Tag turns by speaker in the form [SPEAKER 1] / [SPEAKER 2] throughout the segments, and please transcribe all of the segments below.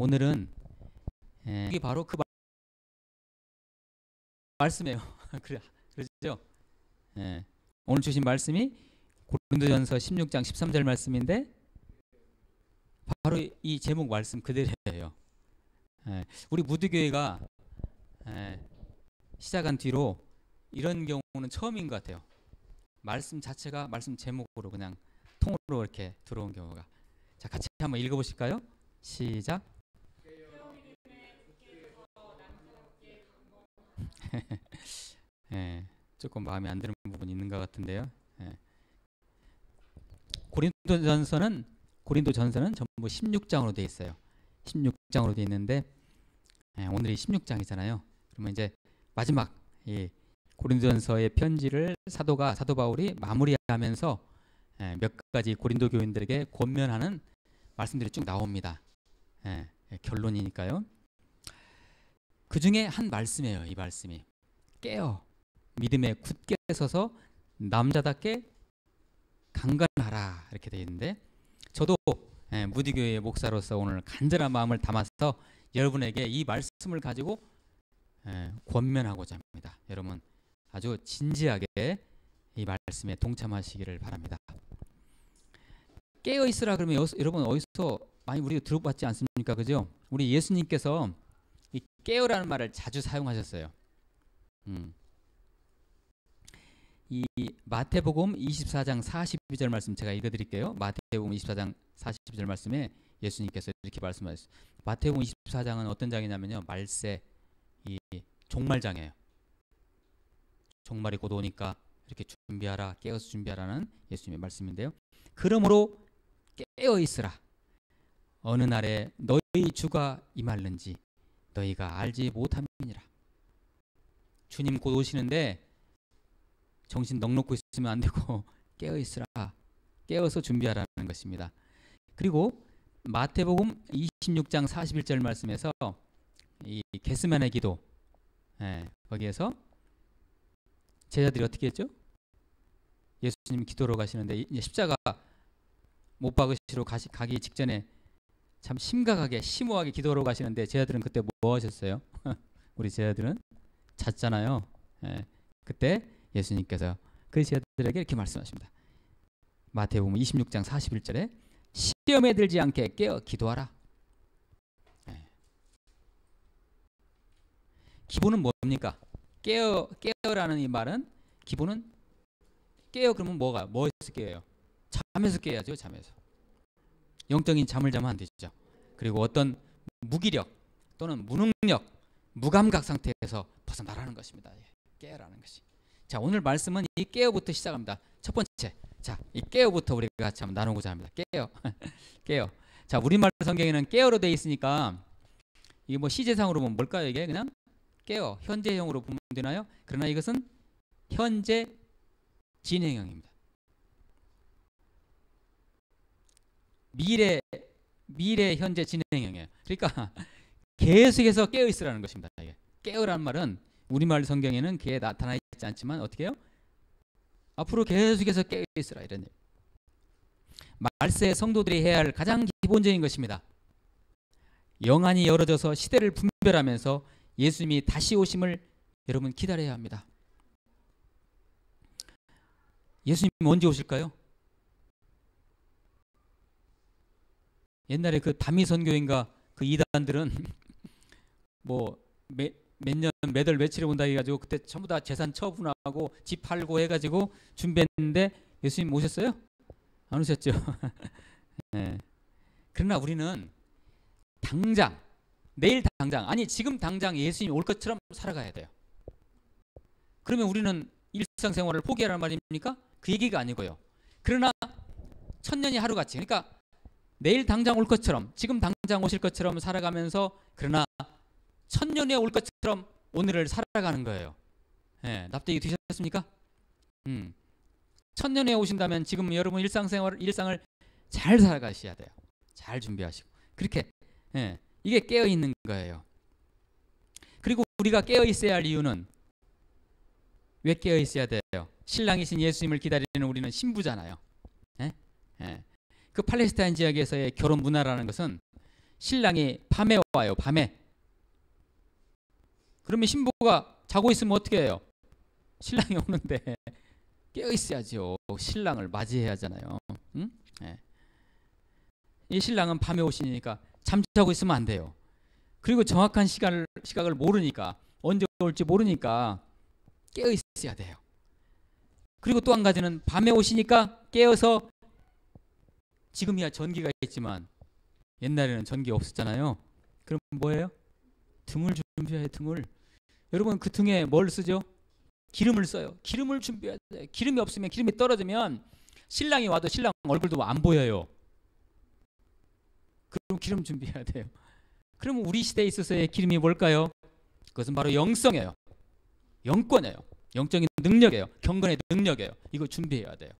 [SPEAKER 1] 오늘은 이게 바로 그 말씀이에요. 그렇죠? 오늘 주신 말씀이 고린도전서 16장 13절 말씀인데 바로 이 제목 말씀 그대로예요. 우리 무드교회가 시작한 뒤로 이런 경우는 처음인 것 같아요. 말씀 자체가 말씀 제목으로 그냥 통으로 이렇게 들어온 경우가. 자, 같이 한번 읽어보실까요? 시작. 조금 마음에 안 드는 부분이 있는 것 같은데요. 고린도전서는 전부 16장으로 되어 있어요. 16장으로 되어 있는데 오늘이 16장이잖아요. 그러면 이제 마지막 이 고린도전서의 편지를 사도 바울이 마무리하면서 몇 가지 고린도 교인들에게 권면하는 말씀들이 쭉 나옵니다. 결론이니까요. 그 중에 한 말씀이에요. 이 말씀이 깨어 믿음에 굳게 서서 남자답게 강건하라 이렇게 되어 있는데, 저도 무디교회 목사로서 오늘 간절한 마음을 담아서 여러분에게 이 말씀을 가지고 권면하고자 합니다. 여러분 아주 진지하게 이 말씀에 동참하시기를 바랍니다. 깨어 있으라 그러면 여러분 어디서 많이 우리가 들어봤지 않습니까? 그죠? 우리 예수님께서 이 깨어라는 말을 자주 사용하셨어요. 이 마태복음 24장 42절 말씀 제가 읽어드릴게요. 마태복음 24장 42절 말씀에 예수님께서 이렇게 말씀하셨어요. 마태복음 24장은 어떤 장이냐면요, 말세, 이 종말장이에요. 종말이 곧 오니까 이렇게 준비하라, 깨어서 준비하라는 예수님의 말씀인데요. 그러므로 깨어 있으라. 어느 날에 너희 주가 임할는지 너희가 알지 못함이니라. 주님 곧 오시는데 정신 넉넉고 있으면 안 되고 깨어 있으라. 깨어서 준비하라는 것입니다. 그리고 마태복음 26장 41절 말씀에서 이 겟세마네 기도, 거기에서 제자들이 어떻게 했죠? 예수님이 기도로 가시는데 이제 십자가 못 박으시러 가기 직전에 참 심각하게 심오하게 기도로 가시는데 제자들은 그때 뭐 하셨어요? 우리 제자들은 잤잖아요. 그때 예수님께서 그 제자들에게 이렇게 말씀하십니다. 마태복음 26장 41절에 시험에 들지 않게 깨어 기도하라. 기본은 뭡니까? 깨어라는 이 말은 기본은 깨어 그러면 뭐에서 깨어요? 잠에서 깨야죠. 잠에서. 영적인 잠을 자면 안 되죠. 그리고 어떤 무기력 또는 무능력, 무감각 상태에서 벗어나라는 것입니다. 깨어라는 것이. 자, 오늘 말씀은 이 깨어부터 시작합니다. 첫 번째, 자, 이 깨어부터 우리가 같이 한번 나누고자 합니다. 깨어, 깨어. 자, 우리말 성경에는 깨어로 되어 있으니까 이게 뭐 시제상으로 보면 뭘까요? 이게 그냥 깨어, 현재형으로 보면 되나요? 그러나 이것은 현재 진행형입니다. 미래 현재 진행형이에요. 그러니까 계속해서 깨어 있으라는 것입니다. 깨어라는 말은 우리말 성경에는 그게 나타나 있지 않지만 어떻게 해요? 앞으로 계속해서 깨어 있으라 이런 얘기. 말세 성도들이 해야 할 가장 기본적인 것입니다. 영안이 열어져서 시대를 분별하면서 예수님이 다시 오심을 여러분 기다려야 합니다. 예수님이 언제 오실까요? 옛날에 그 다미 선교인가 그 이단들은 뭐 몇 월 며칠에 온다 해가지고 그때 전부 다 재산 처분하고 집 팔고 해가지고 준비했는데 예수님 오셨어요? 안 오셨죠? 그러나 우리는 당장, 내일 당장, 아니 지금 당장 예수님이 올 것처럼 살아가야 돼요. 그러면 우리는 일상생활을 포기하라는 말입니까? 그 얘기가 아니고요. 그러나 천년이 하루같이, 그러니까 내일 당장 올 것처럼, 지금 당장 오실 것처럼 살아가면서, 그러나 천년에 올 것처럼 오늘을 살아가는 거예요. 납득이 되셨습니까? 천년에 오신다면 지금 여러분 일상을 잘 살아가셔야 돼요. 잘 준비하시고. 그렇게 이게 깨어 있는 거예요. 그리고 우리가 깨어 있어야 할 이유는 왜 깨어 있어야 돼요? 신랑이신 예수님을 기다리는 우리는 신부잖아요. 그 팔레스타인 지역에서의 결혼 문화라는 것은 신랑이 밤에 와요. 밤에. 그러면 신부가 자고 있으면 어떻게 해요? 신랑이 오는데 깨어 있어야죠. 신랑을 맞이해야 하잖아요. 응? 네. 이 신랑은 밤에 오시니까 잠자고 있으면 안 돼요. 그리고 정확한 시각을 모르니까, 언제 올지 모르니까 깨어 있어야 돼요. 그리고 또 한 가지는 밤에 오시니까 깨어서, 지금이야 전기가 있지만 옛날에는 전기 없었잖아요. 그럼 뭐예요? 등을 준비해야 등을. 여러분 그 등에 뭘 쓰죠? 기름을 써요. 기름을 준비해야 돼요. 기름이 없으면, 기름이 떨어지면 신랑이 와도 신랑 얼굴도 안 보여요. 그럼 기름 준비해야 돼요. 그러면 우리 시대에 있어서의 기름이 뭘까요? 그것은 바로 영성이에요. 영권이에요. 영적인 능력이에요. 경건의 능력이에요. 이거 준비해야 돼요.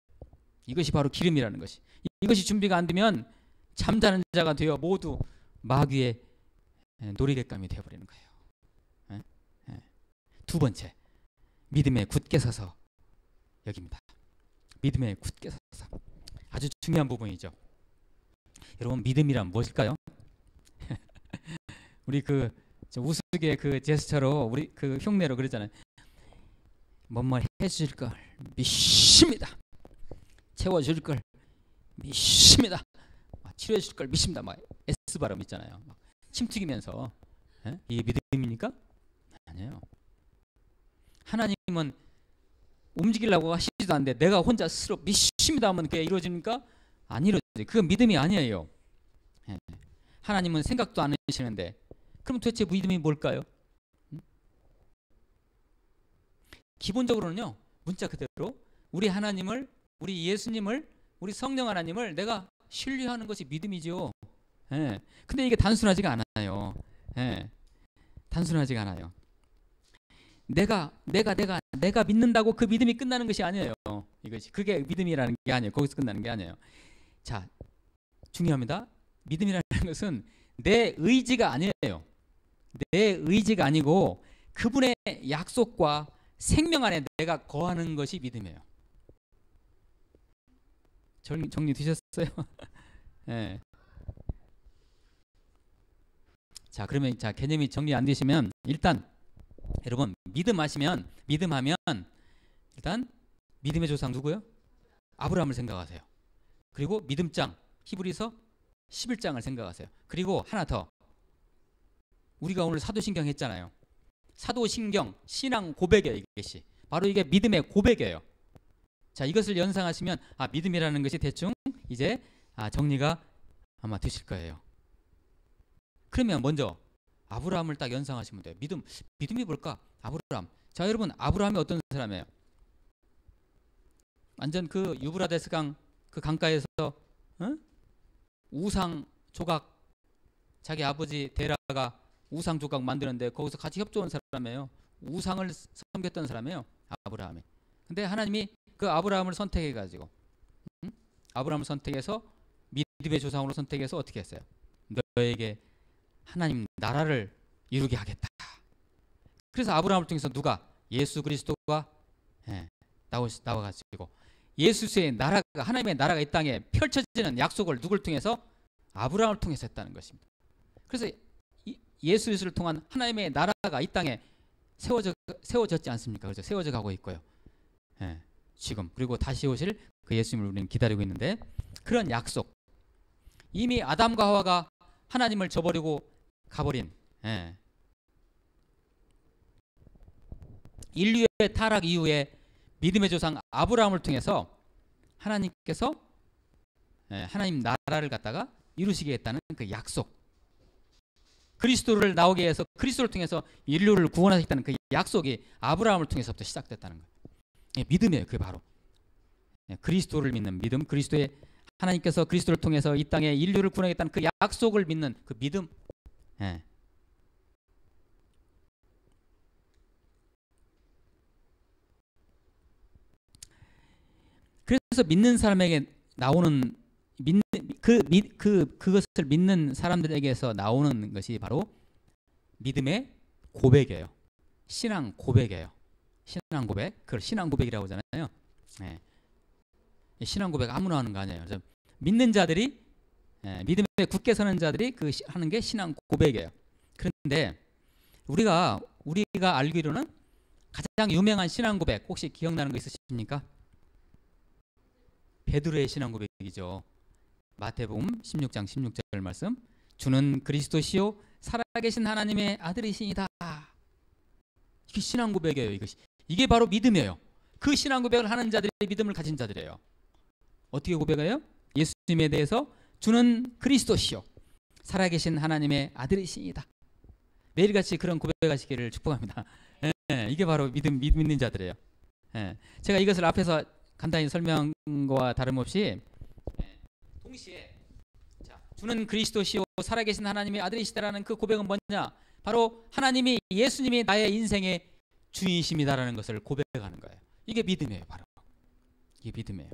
[SPEAKER 1] 이것이 바로 기름이라는 것이. 이것이 준비가 안 되면 잠자는 자가 되어 모두 마귀의 놀이객감이 되어버리는 거예요. 두 번째, 믿음에 굳게 서서 여깁니다. 믿음에 굳게 서서. 아주 중요한 부분이죠. 여러분 믿음이란 무엇일까요? 우리 그 우스갯 그 제스처로, 우리 그 흉내로 그러잖아요. 뭐뭐 해줄 걸 믿습니다. 채워줄 걸 믿습니다. 치료해 줄 걸 믿습니다. 막 S 발음 있잖아요. 막 침 튀기면서. 이게 믿음입니까? 아니에요. 하나님은 움직이려고 하시지도 않는데 내가 혼자 스스로 믿습니다 하면 그게 이루어집니까? 안 이루어져요. 그건 믿음이 아니에요. 하나님은 생각도 안 하시는데, 그럼 도대체 믿음이 뭘까요? 기본적으로는요, 문자 그대로 우리 하나님을, 우리 예수님을, 우리 성령 하나님을 내가 신뢰하는 것이 믿음이죠. 근데 이게 단순하지가 않아요. 단순하지가 않아요. 내가 믿는다고 그 믿음이 끝나는 것이 아니에요. 이것이, 그게 믿음이라는 게 아니에요. 거기서 끝나는 게 아니에요. 자, 중요합니다. 믿음이라는 것은 내 의지가 아니에요. 내 의지가 아니고 그분의 약속과 생명 안에 내가 거하는 것이 믿음이에요. 정리되셨어요? 네. 자, 그러면 자, 개념이 정리 안 되시면 일단 여러분 믿음하면 일단 믿음의 조상 누구요? 아브라함을 생각하세요. 그리고 믿음장 히브리서 11장을 생각하세요. 그리고 하나 더, 우리가 오늘 사도신경 했잖아요. 사도신경 신앙 고백이에요. 이것이 바로 이게 믿음의 고백이에요. 자, 이것을 연상하시면 믿음이라는 것이 대충 이제 정리가 아마 되실 거예요. 그러면 먼저 아브라함을 딱 연상하시면 돼요. 믿음이 뭘까? 아브라함. 자, 여러분 아브라함이 어떤 사람이에요? 완전 그 유브라데스 강 그 강가에서 우상 조각, 자기 아버지 데라가 우상 조각 만드는데 거기서 같이 협조한 사람이에요. 우상을 섬겼던 사람이에요, 아브라함이. 근데 하나님이 그 아브라함을 선택해 가지고 아브라함을 선택해서 믿음의 조상으로 선택해서 어떻게 했어요? 너에게 하나님 나라를 이루게 하겠다. 그래서 아브라함을 통해서 누가? 예수 그리스도가 나와가지고 예수의 나라가, 하나님의 나라가 이 땅에 펼쳐지는 약속을 누굴 통해서? 아브라함을 통해서 했다는 것입니다. 그래서 예수를 통한 하나님의 나라가 이 땅에 세워졌지 않습니까? 그렇죠? 세워져 가고 있고요. 지금 그리고 다시 오실 그 예수님을 우리는 기다리고 있는데, 그런 약속, 이미 아담과 하와가 하나님을 저버리고 가버린 인류의 타락 이후에 믿음의 조상 아브라함을 통해서 하나님께서 하나님 나라를 갖다가 이루시겠다는 그 약속, 그리스도를 나오게 해서 그리스도를 통해서 인류를 구원하시겠다는 그 약속이 아브라함을 통해서부터 시작됐다는 거예요. 믿음이에요. 그게 바로 그리스도를 믿는 믿음, 그리스도의 하나님께서 그리스도를 통해서 이 땅에 인류를 구원하겠다는 그 약속을 믿는 그 믿음. 그래서 믿는 사람에게 나오는 그것을 믿는 사람들에게서 나오는 것이 바로 믿음의 고백이에요. 신앙 고백이에요. 신앙 고백. 그걸 신앙 고백이라고 하잖아요. 신앙 고백 아무나 하는 거 아니에요. 그래서 믿는 자들이 믿음에 굳게 서는 자들이 하는 게 신앙 고백이에요. 그런데 우리가 알기로는 가장 유명한 신앙 고백 혹시 기억나는 거 있으십니까? 베드로의 신앙 고백이죠. 마태복음 16장 16절 말씀. 주는 그리스도시요 살아계신 하나님의 아들이시니다. 이게 신앙 고백이에요. 이게 바로 믿음이에요. 그 신앙 고백을 하는 자들이 믿음을 가진 자들이에요. 어떻게 고백해요? 예수님에 대해서 주는 그리스도시요 살아계신 하나님의 아들이시니다. 매일같이 그런 고백하시기를 축복합니다. 이게 바로 믿는 자들이에요. 제가 이것을 앞에서 간단히 설명한 것과 다름없이 동시에 주는 그리스도시요 살아계신 하나님의 아들이시다라는 그 고백은 뭐냐? 바로 하나님이 예수님이 나의 인생의 주인이십니다라는 것을 고백하는 거예요. 이게 믿음이에요. 바로 이게 믿음이에요.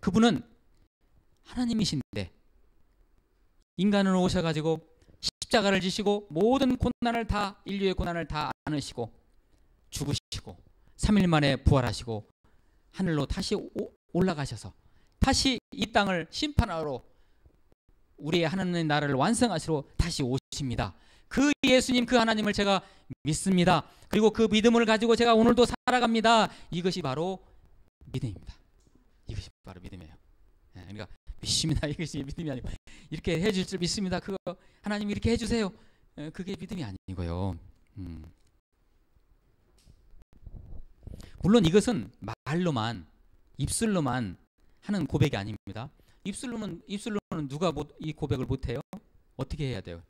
[SPEAKER 1] 그분은 하나님이신데 인간으로 오셔가지고 십자가를 지시고 모든 고난을 다 인류의 고난을 다 안으시고 죽으시고 3일 만에 부활하시고 하늘로 다시 올라가셔서 다시 이 땅을 심판하러 우리의 하나님의 나라를 완성하시러 다시 오십니다. 그 예수님 그 하나님을 제가 믿습니다. 그리고 그 믿음을 가지고 제가 오늘도 살아갑니다. 이것이 바로 믿음입니다. 이것이 바로 믿음이에요. 그러니까 믿습니다. 이것이 믿음이 아니고 이렇게 해줄 줄 믿습니다. 그거 하나님 이렇게 해주세요. 그게 믿음이 아니고요. 물론 이것은 말로만 입술로만 하는 고백이 아닙니다. 입술로는 누가 이 고백을 못해요? 어떻게 해야 돼요?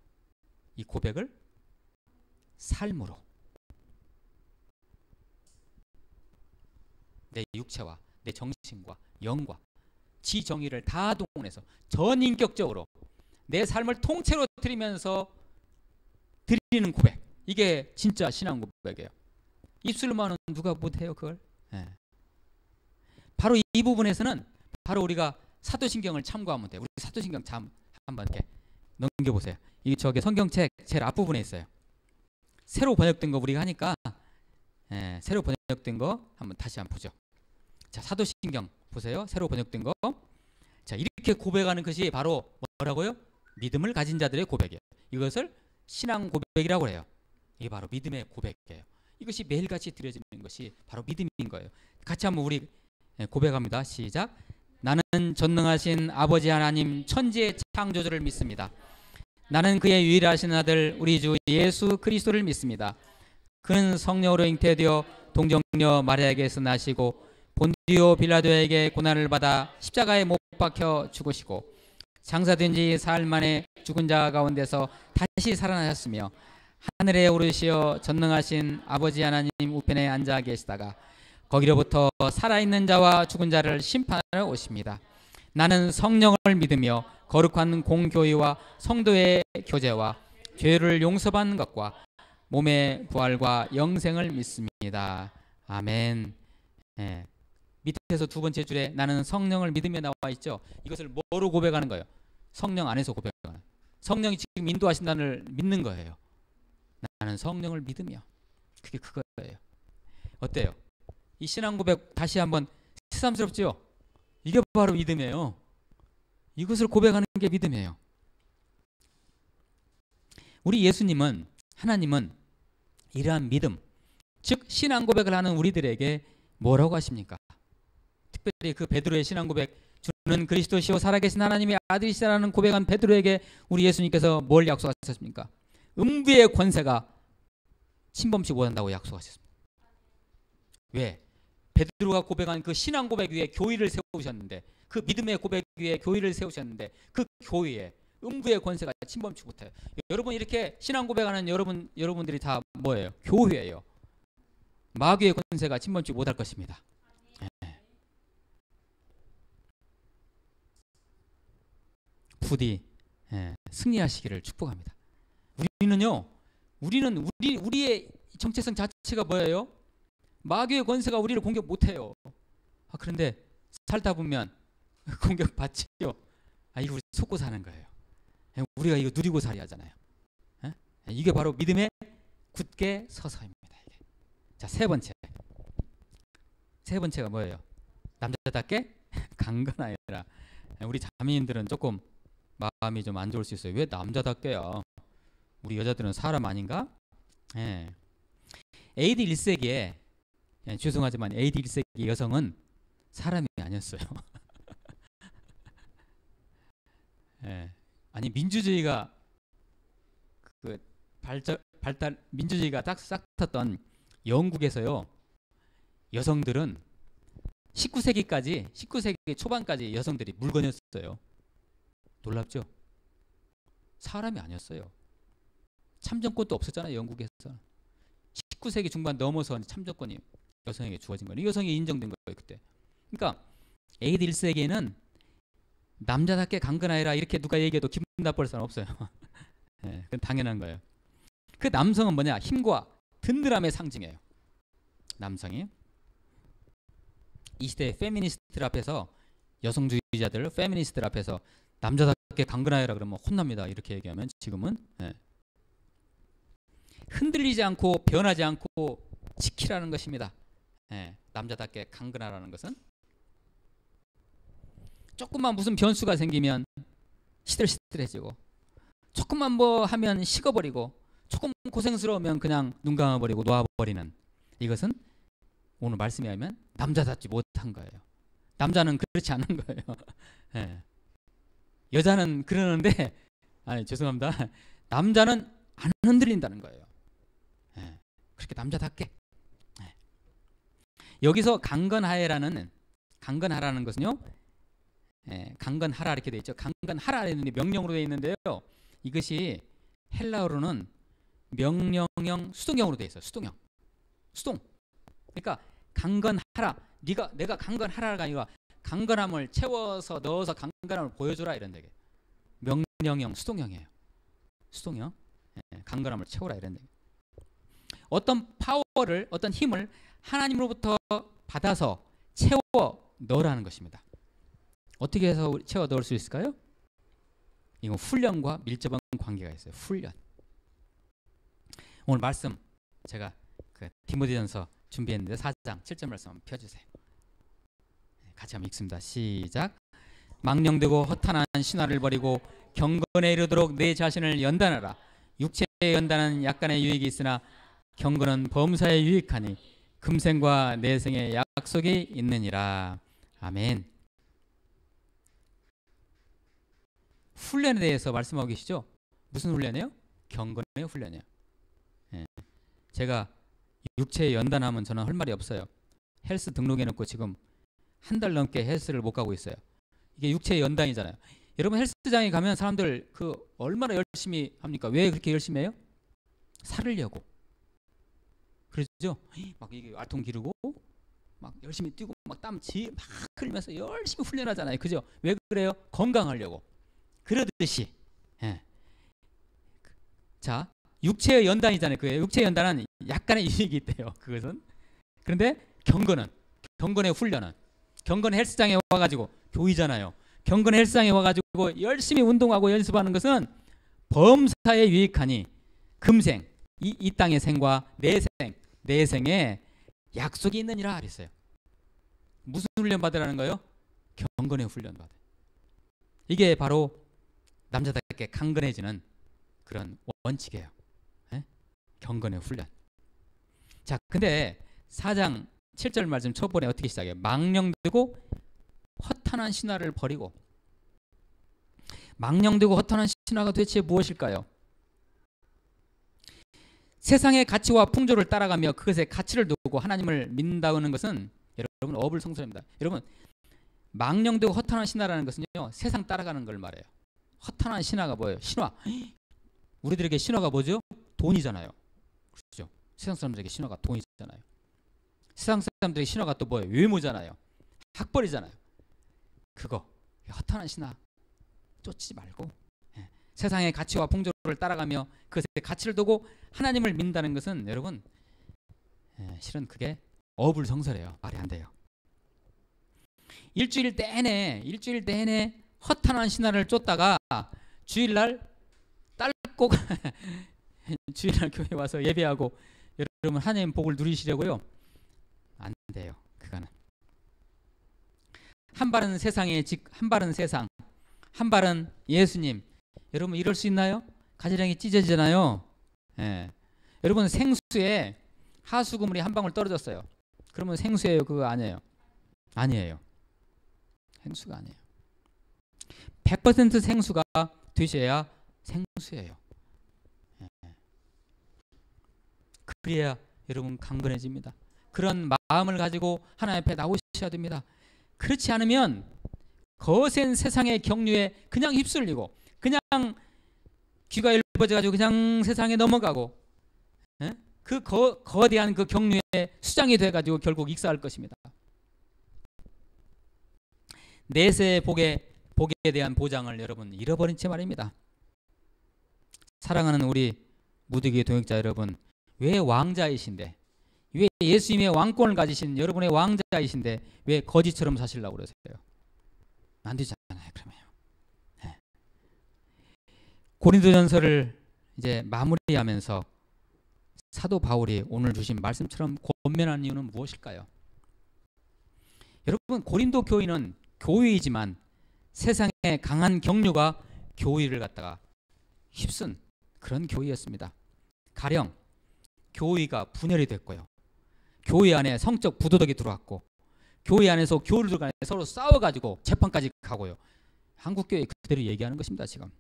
[SPEAKER 1] 이 고백을 삶으로 내 육체와 내 정신과 영과 지정의를 다 동원해서 전인격적으로 내 삶을 통째로 드리면서 드리는 고백, 이게 진짜 신앙 고백이에요. 입술로만은 누가 못해요 그걸? 바로 이 부분에서는 바로 우리가 사도신경을 참고하면 돼요. 우리 사도신경 한번 이렇게 넘겨보세요. 이 저기 성경책 제일 앞부분에 있어요. 새로 번역된 거 우리가 하니까 새로 번역된 거 다시 한번 보죠. 자, 사도신경 보세요. 새로 번역된 거. 자, 이렇게 고백하는 것이 바로 뭐라고요? 믿음을 가진 자들의 고백이에요. 이것을 신앙 고백이라고 해요. 이게 바로 믿음의 고백이에요. 이것이 매일같이 드려지는 것이 바로 믿음인 거예요. 같이 한번 우리 고백합니다. 시작. 나는 전능하신 아버지 하나님 천지의 창조주를 믿습니다. 나는 그의 유일하신 아들 우리 주 예수 그리스도를 믿습니다. 그는 성령으로 잉태되어 동정녀 마리아에게서 나시고 본디오 빌라도에게 고난을 받아 십자가에 못 박혀 죽으시고 장사된 지 사흘 만에 죽은 자 가운데서 다시 살아나셨으며 하늘에 오르시어 전능하신 아버지 하나님 우편에 앉아 계시다가 거기로부터 살아있는 자와 죽은 자를 심판하러 오십니다. 나는 성령을 믿으며 거룩한 공교회와 성도의 교제와 죄를 용서받는 것과 몸의 부활과 영생을 믿습니다. 아멘. 밑에서 두 번째 줄에 나는 성령을 믿으며 나와 있죠. 이것을 뭐로 고백하는 거예요? 성령 안에서 고백하는. 성령이 지금 인도하신다는 믿는 거예요. 나는 성령을 믿으며. 그게 그거예요. 어때요? 이 신앙 고백 다시 한번 새삼스럽죠? 이게 바로 믿음이에요. 이것을 고백하는 게 믿음이에요. 우리 예수님은, 하나님은 이러한 믿음, 즉 신앙 고백을 하는 우리들에게 뭐라고 하십니까? 특별히 그 베드로의 신앙 고백, 주는 그리스도시요 살아계신 하나님의 아들이시라는 고백한 베드로에게 우리 예수님께서 뭘 약속하셨습니까? 음부의 권세가 침범치 못한다고 약속하셨습니다. 왜? 베드로가 고백한 그 신앙 고백 위에 교회를 세우셨는데, 그 믿음의 고백 위에 교회를 세우셨는데 그 교회에 음부의 권세가 침범치 못해요. 여러분 이렇게 신앙 고백하는 여러분들이 다 뭐예요? 교회예요. 마귀의 권세가 침범치 못할 것입니다. 부디 승리하시기를 축복합니다. 우리의 정체성 자체가 뭐예요? 마귀의 권세가 우리를 공격 못해요. 그런데 살다 보면 공격 받지요. 이거 우리 속고 사는 거예요. 우리가 이거 누리고 살이 하잖아요. 이게 바로 믿음에 굳게 서서입니다. 이게. 자, 세 번째가 뭐예요? 남자답게 강건하여라. 우리 자매님들은 조금 마음이 좀 안 좋을 수 있어요. 왜 남자답게요? 우리 여자들은 사람 아닌가? 예. AD 1세기에 죄송하지만 AD 1세기 여성은 사람이 아니었어요. 예. 아니 민주주의가 그 발달 민주주의가 딱 싹 텄던 영국에서요. 여성들은 19세기 초반까지 여성들이 물건이었어요. 놀랍죠? 사람이 아니었어요. 참정권도 없었잖아요. 영국에서. 19세기 중반 넘어서 참정권이 여성에게 주어진 거예요. 여성이 인정된 거예요. 그때. 그러니까 AD 1세기에는 남자답게 강건하여라 이렇게 누가 얘기해도 기분 나쁠 사람 없어요. 네, 그건 당연한 거예요. 그 남성은 뭐냐? 힘과 든든함의 상징이에요. 남성이. 이 시대 페미니스트들 앞에서 여성주의자들 페미니스트들 앞에서 남자답게 강건하여라 그러면 혼납니다. 이렇게 얘기하면 지금은 흔들리지 않고 변하지 않고 지키라는 것입니다. 남자답게 강건하라는 것은 조금만 무슨 변수가 생기면 시들시들해지고 조금만 뭐 하면 식어버리고 조금 고생스러우면 그냥 눈 감아버리고 놓아버리는 이것은 오늘 말씀에 하면 남자답지 못한 거예요. 남자는 그렇지 않은 거예요. 여자는 그러는데 아니 죄송합니다. 남자는 안 흔들린다는 거예요. 그렇게 남자답게. 여기서 강건하라는 것은요. 강건하라 이렇게 돼 있죠. 강건하라 했는데 명령으로 돼 있는데요. 이것이 헬라어로는 명령형 수동형으로 돼 있어요. 수동. 그러니까 강건하라. 내가 강건하라가 아니라 강건함을 채워서 넣어서 강건함을 보여주라 이런 얘기예요. 명령형 수동형이에요. 수동형. 강건함을 채우라 이런 얘기예요. 어떤 파워를 어떤 힘을 하나님으로부터 받아서 채워 넣으라는 것입니다. 어떻게 해서 채워 넣을 수 있을까요? 이건 훈련과 밀접한 관계가 있어요. 훈련. 오늘 말씀 제가 그 디모데전서 준비했는데 4장 7절 말씀 한번 펴주세요. 같이 한번 읽습니다. 시작. 망령되고 허탄한 신화를 버리고 경건에 이르도록 내 자신을 연단하라. 육체의 연단은 약간의 유익이 있으나 경건은 범사에 유익하니 금생과 내생의 약속이 있느니라. 아멘. 훈련에 대해서 말씀하고 계시죠? 무슨 훈련이에요? 경건의 훈련이에요. 제가 육체에 연단하면 저는 할 말이 없어요. 헬스 등록해놓고 지금 한 달 넘게 헬스를 못 가고 있어요. 이게 육체의 연단이잖아요. 여러분 헬스장에 가면 사람들 그 얼마나 열심히 합니까? 왜 그렇게 열심히 해요? 살으려고. 그렇죠? 막 이게 알통 기르고 막 열심히 뛰고 막 땀 막 흘리면서 열심히 훈련하잖아요. 그죠? 왜 그래요? 건강하려고. 그러듯이 자 육체의 연단이잖아요. 그 육체의 연단은 약간의 이익이 있대요. 그것은. 그런데 경건의 훈련은 경건 헬스장에 와가지고 교이잖아요. 경건 헬스장에 와가지고 열심히 운동하고 연습하는 것은 범사에 유익하니 금생 이 땅의 생과 내생에 약속이 있느니라 그랬어요. 무슨 훈련 받으라는 거예요? 경건의 훈련 받아. 이게 바로 남자답게 강건해지는 그런 원칙이에요. 경건의 훈련. 자, 근데 4장 7절 말씀 초반에 어떻게 시작해요? 망령되고 허탄한 신화를 버리고. 망령되고 허탄한 신화가 도대체 무엇일까요? 세상의 가치와 풍조를 따라가며 그것에 가치를 두고 하나님을 믿는다는 것은 여러분 어불성설입니다. 여러분 망령되고 허탄한 신화라는 것은요 세상 따라가는 걸 말해요. 허탄한 신화가 뭐예요? 신화. 우리들에게 신화가 뭐죠? 돈이잖아요. 그렇죠? 세상 사람들에게 신화가 돈이잖아요. 세상 사람들에게 신화가 또 뭐예요? 외모잖아요. 학벌이잖아요. 그거 허탄한 신화 쫓지 말고 세상의 가치와 풍조를 따라가며 그것에 가치를 두고 하나님을 믿는다는 것은 여러분 실은 그게 어불성설이에요. 말이 안 돼요. 일주일 내내 허탄한 신화를 쫓다가 주일날 딸꼭 주일날 교회 와서 예배하고 여러분 하나님 복을 누리시려고요? 안 돼요. 그거는 한 발은 세상에 한 발은 세상, 한 발은 예수님. 여러분 이럴 수 있나요? 가지런히 찢어지잖아요. 예. 여러분 생수에 하수구물이 한 방울 떨어졌어요. 그러면 생수예요? 그거 아니에요? 아니에요. 생수가 아니에요. 100% 생수가 되셔야 생수예요. 예. 그래야 여러분 강건해집니다. 그런 마음을 가지고 하나님 앞에 나오셔야 됩니다. 그렇지 않으면 거센 세상의 경류에 그냥 휩쓸리고 그냥 귀가 얇아져가지고 그냥 세상에 넘어가고, 예? 그 거대한 그 경류에 수장이 돼가지고 결국 익사할 것입니다. 내세 복에 대한 보장을 여러분 잃어버린 채 말입니다. 사랑하는 우리 무더기 동역자 여러분, 왜 왕자이신데, 왜 예수님의 왕권을 가지신 여러분의 왕자이신데 왜 거지처럼 사시려고 그러세요? 안 되잖아요. 그러면 네. 고린도전서를 이제 마무리하면서 사도 바울이 오늘 주신 말씀처럼 권면한 이유는 무엇일까요? 여러분 고린도 교회는 교회이지만 세상에 강한 경류가 교회를 갖다가 휩쓴 그런 교회였습니다. 가령 교회가 분열이 됐고요. 교회 안에 성적 부도덕이 들어왔고, 교회 안에서 교류들 간에 서로 싸워가지고 재판까지 가고요. 한국교회 그대로 얘기하는 것입니다. 지금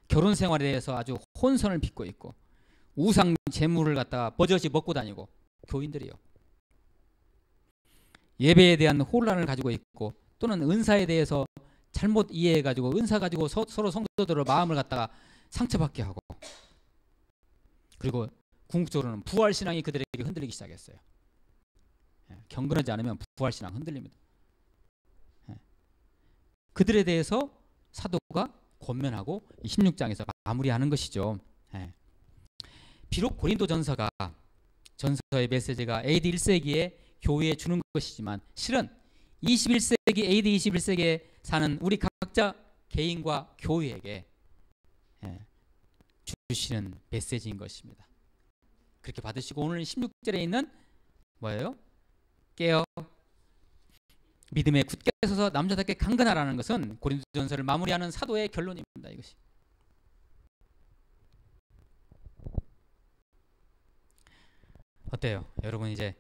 [SPEAKER 1] 결혼 생활에 대해서 아주 혼선을 빚고 있고, 우상 재물을 갖다가 버젓이 먹고 다니고, 교인들이요. 예배에 대한 혼란을 가지고 있고, 또는 은사에 대해서 잘못 이해해가지고 은사 가지고 서로 성도들의 마음을 갖다가 상처받게 하고, 그리고 궁극적으로는 부활신앙이 그들에게 흔들리기 시작했어요. 경건하지 않으면 부활신앙 흔들립니다. 그들에 대해서 사도가 권면하고 16장에서 마무리하는 것이죠. 비록 고린도전서가 전서의 메시지가 AD 1세기에 교회에 주는 것이지만 실은 21세기 AD 21세기에 사는 우리 각자 개인과 교회에게 주시는 메시지인 것입니다. 그렇게 받으시고 오늘 16절에 있는 뭐예요? 깨어 믿음에 굳게 서서 남자답게 강건하라는 것은 고린도전서를 마무리하는 사도의 결론입니다. 이것이. 어때요? 여러분 이제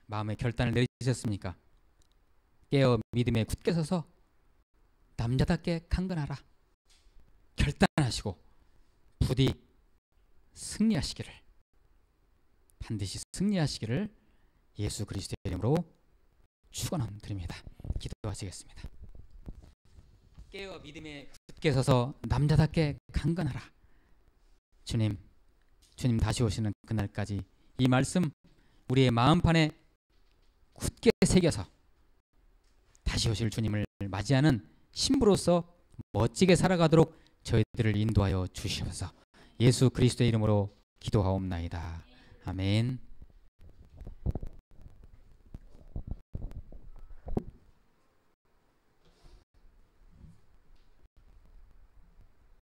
[SPEAKER 1] 마음의 결단을 내리셨습니까? 깨어 믿음에 굳게 서서 남자답게 강건하라. 결단하시고 부디 승리하시기를, 반드시 승리하시기를 예수 그리스도의 이름으로 축원드립니다. 기도하시겠습니다. 깨어 믿음에 굳게 서서 남자답게 강건하라. 주님 다시 오시는 그날까지 이 말씀 우리의 마음판에 굳게 새겨서 다시 오실 주님을 맞이하는 신부로서 멋지게 살아가도록 저희들을 인도하여 주시옵소서. 예수 그리스도의 이름으로 기도하옵나이다. 아멘.